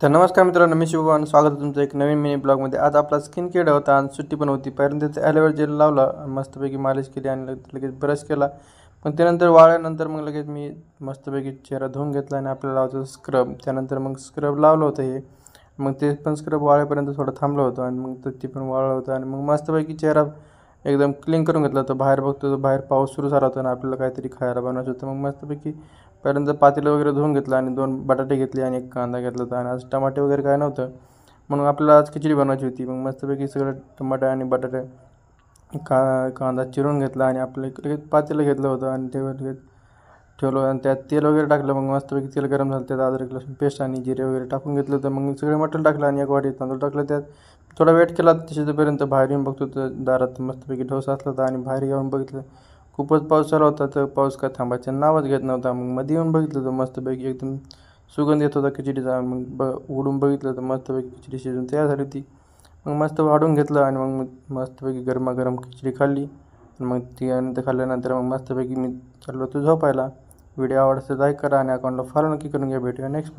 तर नमस्कार मित्रांनो, मी शिवभवान. स्वागत आहे तुमचं एक नवीन मिनी ब्लॉगमध्ये. आज आपला स्किन केअर होता आणि सुट्टी पण होती. पहिल्यांदा त्याचं ॲलोवेरा जेल लावला, मस्तपैकी मालिश केली आणि लगेच ब्रश केला. पण त्यानंतर वाळल्यानंतर मग लगेच मी मस्तपैकी चेहरा धुवून घेतला आणि आपल्याला लावायचं स्क्रब. त्यानंतर मग स्क्रब लावलं होतं हे. मग ते पण स्क्रब वाळेपर्यंत थोडं थांबलं होतं आणि मग ते पण वाळलं होतं आणि मग मस्तपैकी चेहरा एकदम क्लीन करून घेतला होता. बाहेर बघतो तर बाहेर पाऊस सुरू झाला होता आणि आपल्याला काहीतरी खायला बनवायचं होतं. मग मस्तपैकी पहिल्यांदा पातेलं वगैरे धुवून घेतलं आणि 2 बटाटे घेतले आणि 1 कांदा घेतला होता आणि आज टमाटे वगैरे काय नव्हतं. म्हणून आपल्याला आज खिचडी बनवायची होती. मग मस्तपैकी सगळं टमाटे आणि बटाटे कांदा चिरून घेतला आणि आपलं लगेच पातेलं घेतलं होतं आणि ते लगेच ठेवलं आणि त्यात तेल वगैरे टाकलं. मग मस्तपैकी तेल गरम झालं, त्यात अद्रक लसूण पेस्ट आणि जिरे वगैरे टाकून घेतलं होतं. मग सगळे मटण टाकलं आणि 1 वाटी तांदूळ टाकलं. त्यात थोडा वेट केला शिजेपर्यंत. बाहेर येऊन बघतो तर दारात मस्तपैकी डोसा असला होता आणि बाहेर येऊन बघितलं खूपच पाऊस चालू होता. तर पाऊस काय थांबायचं नावच घेत नव्हता. मग मध्ये येऊन बघितलं तर मस्तपैकी एकदम सुगंध येत होता खिचडीचा. मग उघडून बघितलं तर मस्तपैकी खिचडी शिजून तयार झाली होती. मग मस्त वाढून घेतलं आणि मग मस्तपैकी गरमागरम खिचडी खाल्ली. मग ती खाल्ल्यानंतर मग मस्तपैकी मी चाललो होतो झोपायला. व्हिडिओ आवडला तर लाईक करा आणि अकाउंटला फॉलो नक्की करून घ्या. भेटूया नेक्स्ट